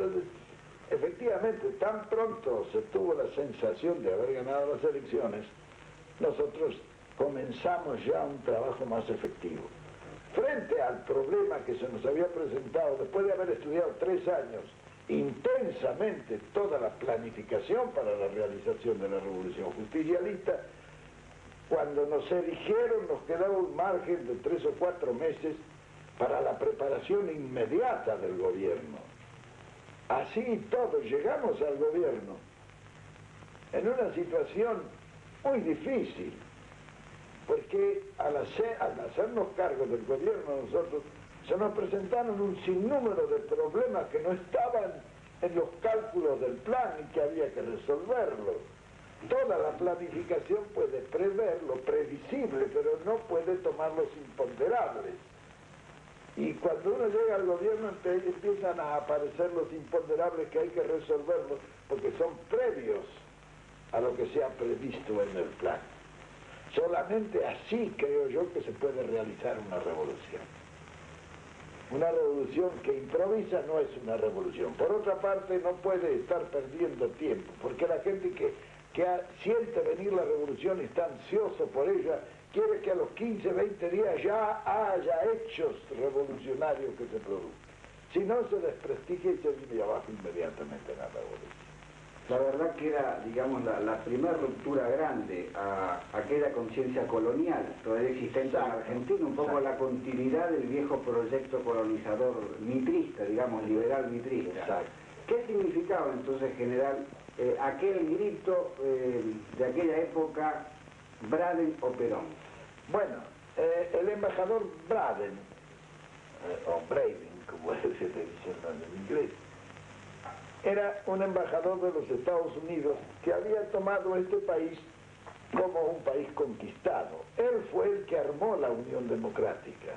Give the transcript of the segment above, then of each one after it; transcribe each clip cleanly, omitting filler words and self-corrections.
Entonces, efectivamente, tan pronto se tuvo la sensación de haber ganado las elecciones, nosotros comenzamos ya un trabajo más efectivo. Frente al problema que se nos había presentado, después de haber estudiado 3 años intensamente toda la planificación para la realización de la revolución justicialista, cuando nos eligieron nos quedaba un margen de 3 o 4 meses para la preparación inmediata del gobierno. Así todos llegamos al gobierno en una situación muy difícil, porque al hacernos cargo del gobierno nosotros se nos presentaron un sinnúmero de problemas que no estaban en los cálculos del plan y que había que resolverlos. Toda la planificación puede prever lo previsible, pero no puede tomar los imponderables. Y cuando uno llega al gobierno empiezan a aparecer los imponderables que hay que resolverlos porque son previos a lo que se ha previsto en el plan. Solamente así creo yo que se puede realizar una revolución. Una revolución que improvisa no es una revolución. Por otra parte, no puede estar perdiendo tiempo, porque la gente que siente venir la revolución y está ansioso por ella, quiere que a los 15, 20 días ya haya hechos revolucionarios que se produzcan. Si no, se desprestigia y se viene abajo inmediatamente la revolución. La verdad que era, digamos, la primera ruptura grande a aquella conciencia colonial todavía existente en Argentina, un poco la continuidad del viejo proyecto colonizador mitrista, digamos, liberal mitrista. Exacto. ¿Qué significaba entonces, general, aquel grito de aquella época, Braden o Perón? Bueno, el embajador Braden, o Braden, como se dice en inglés, era un embajador de los Estados Unidos que había tomado este país como un país conquistado. Él fue el que armó la Unión Democrática.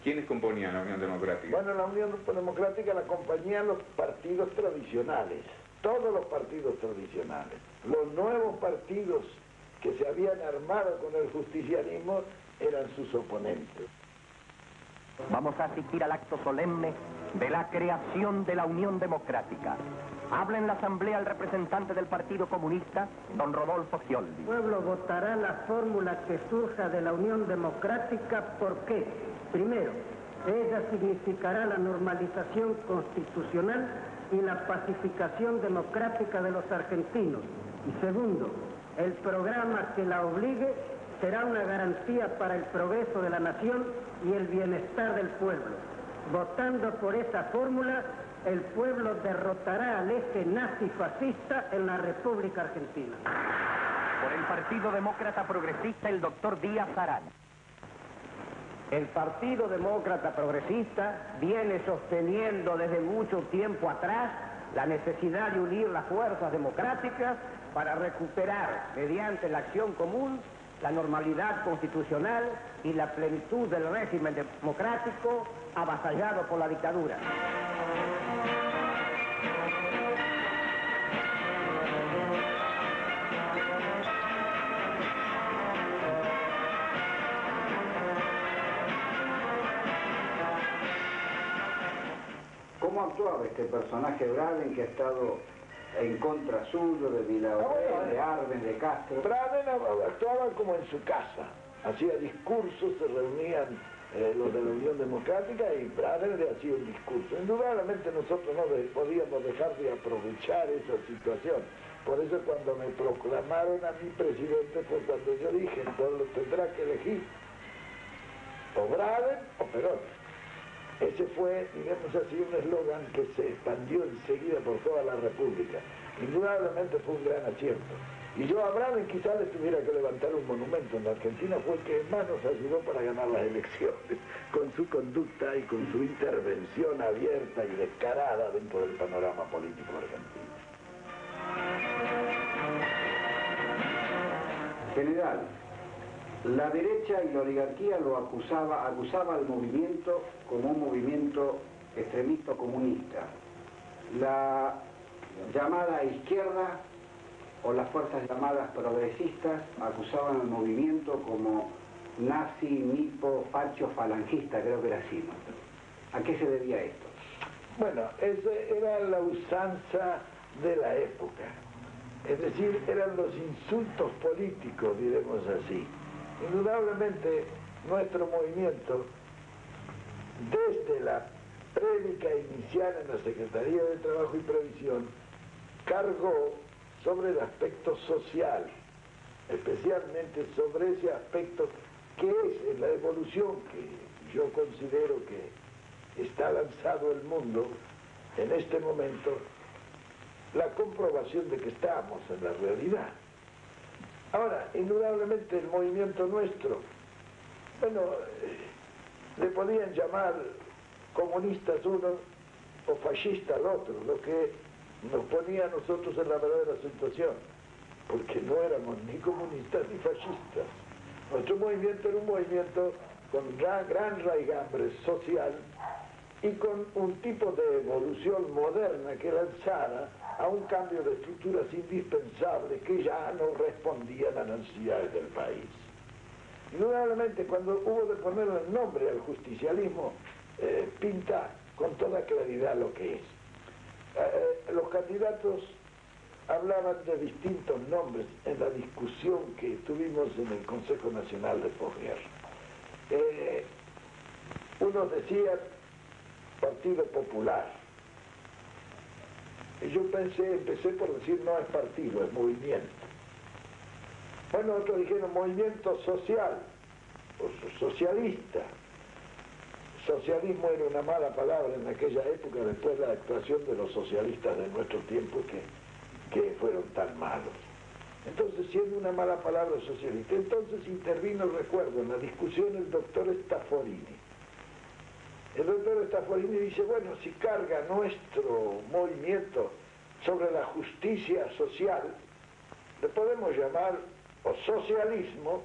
¿Quiénes componían la Unión Democrática? Bueno, la Unión Democrática la acompañaban los partidos tradicionales, todos los partidos tradicionales. Los nuevos partidos que se habían armado con el justicialismo eran sus oponentes. Vamos a asistir al acto solemne de la creación de la Unión Democrática. Habla en la asamblea el representante del Partido Comunista, don Rodolfo Scioldi. El pueblo votará la fórmula que surja de la Unión Democrática porque, primero, ella significará la normalización constitucional y la pacificación democrática de los argentinos. Y segundo, el programa que la obligue será una garantía para el progreso de la nación y el bienestar del pueblo. Votando por esa fórmula, el pueblo derrotará al eje nazi-fascista en la República Argentina. Por el Partido Demócrata Progresista, el doctor Díaz Arana. El Partido Demócrata Progresista viene sosteniendo desde mucho tiempo atrás la necesidad de unir las fuerzas democráticas para recuperar, mediante la acción común, la normalidad constitucional y la plenitud del régimen democrático avasallado por la dictadura. ¿Cómo actuaba este personaje Braden que ha estado en contra suyo, de Villaorel, de Arben, de Castro? Braden actuaba como en su casa, hacía discursos, se reunían los de la Unión Democrática y Braden le hacía un discurso. Indudablemente nosotros no podíamos dejar de aprovechar esa situación. Por eso cuando me proclamaron a mí presidente fue cuando yo dije, entonces tendrá que elegir o Braden o Perón. Ese fue, digamos así, un eslogan que se expandió enseguida por toda la República. Indudablemente fue un gran acierto. Y yo a Braden quizás le tuviera que levantar un monumento en la Argentina, fue el que más nos ayudó para ganar las elecciones, con su conducta y con su intervención abierta y descarada dentro del panorama político argentino. General, la derecha y la oligarquía lo acusaba al movimiento como un movimiento extremista comunista. La llamada izquierda o las fuerzas llamadas progresistas acusaban al movimiento como nazi, nipo, facho, falangista, creo que era así, ¿no? ¿A qué se debía esto? Bueno, esa era la usanza de la época. Es decir, eran los insultos políticos, diremos así. Indudablemente, nuestro movimiento, desde la prédica inicial en la Secretaría de Trabajo y Previsión, cargó sobre el aspecto social, especialmente sobre ese aspecto que es en la evolución que yo considero que está lanzado el mundo en este momento, la comprobación de que estamos en la realidad. Ahora, indudablemente el movimiento nuestro, bueno, le podían llamar comunistas uno o fascistas al otro, lo que nos ponía a nosotros en la verdadera situación, porque no éramos ni comunistas ni fascistas. Nuestro movimiento era un movimiento con gran raigambre social y con un tipo de evolución moderna que lanzara a un cambio de estructuras indispensables que ya no respondían a las necesidades del país. Indudablemente, cuando hubo de ponerle el nombre al justicialismo, pinta con toda claridad lo que es. Los candidatos hablaban de distintos nombres en la discusión que tuvimos en el Consejo Nacional de Posguerra. Unos decían Partido Popular. Y yo empecé por decir no es partido, es movimiento. Bueno, otros dijeron movimiento social, o socialista. Socialismo era una mala palabra en aquella época, después de la actuación de los socialistas de nuestro tiempo que fueron tan malos. Entonces, siendo una mala palabra socialista, entonces intervino, recuerdo, en la discusión el doctor Stafforini. El doctor Stafforini dice, bueno, si carga nuestro movimiento sobre la justicia social, le podemos llamar o socialismo.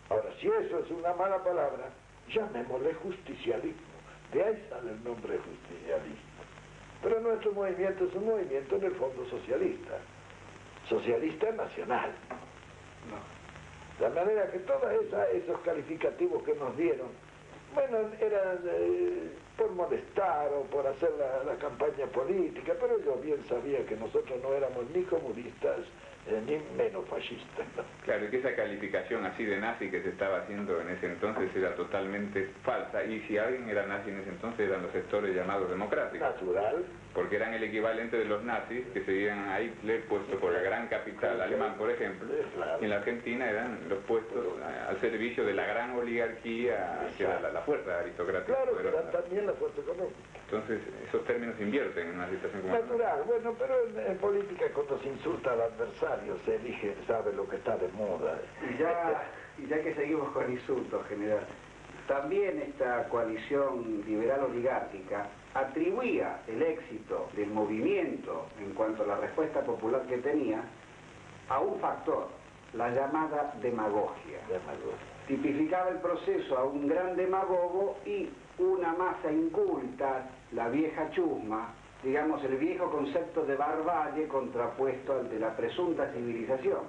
Ahora, si eso es una mala palabra, llamémosle justicialismo. De ahí sale el nombre justicialista. Pero nuestro movimiento es un movimiento en el fondo socialista. Socialista nacional. De manera que todos esos calificativos que nos dieron, bueno, eran por molestar o por hacer la campaña política, pero yo bien sabía que nosotros no éramos ni comunistas ni menos fascistas. Claro, y que esa calificación así de nazi que se estaba haciendo en ese entonces era totalmente falsa, y si alguien era nazi en ese entonces eran los sectores llamados democráticos. Natural. Porque eran el equivalente de los nazis que seguían a Hitler puesto por la gran capital alemán, por ejemplo, y en la Argentina eran los puestos al servicio de la gran oligarquía, que era la fuerza aristocrática. Claro, pero también la fuerza económica. Entonces, esos términos se invierten en una situación como esta. Natural, bueno, pero en política cuando se insulta al adversario se elige, sabe lo que está de moda. Y ya que seguimos con insultos, general, también esta coalición liberal oligárquica atribuía el éxito del movimiento en cuanto a la respuesta popular que tenía a un factor, la llamada demagogia. Tipificaba el proceso a un gran demagogo y una masa inculta, la vieja chusma, digamos el viejo concepto de barbarie contrapuesto ante la presunta civilización.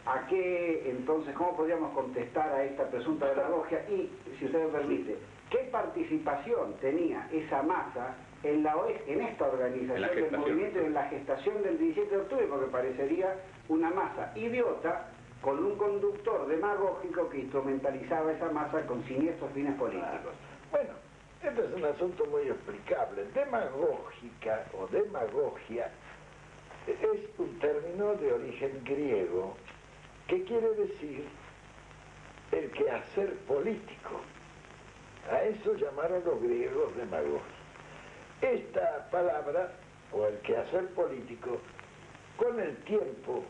¿A qué entonces, cómo podríamos contestar a esta presunta demagogia? Y, si usted me permite, ¿qué participación tenía esa masa en esta organización del movimiento y en la gestación del 17 de octubre? Porque parecería una masa idiota con un conductor demagógico que instrumentalizaba esa masa con siniestros fines políticos. Bueno, este es un asunto muy explicable. Demagógica o demagogia es un término de origen griego que quiere decir el quehacer político. A eso llamaron los griegos demagogia. Esta palabra, o el quehacer político, con el tiempo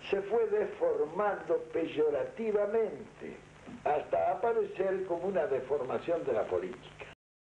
se fue deformando peyorativamente hasta aparecer como una deformación de la política.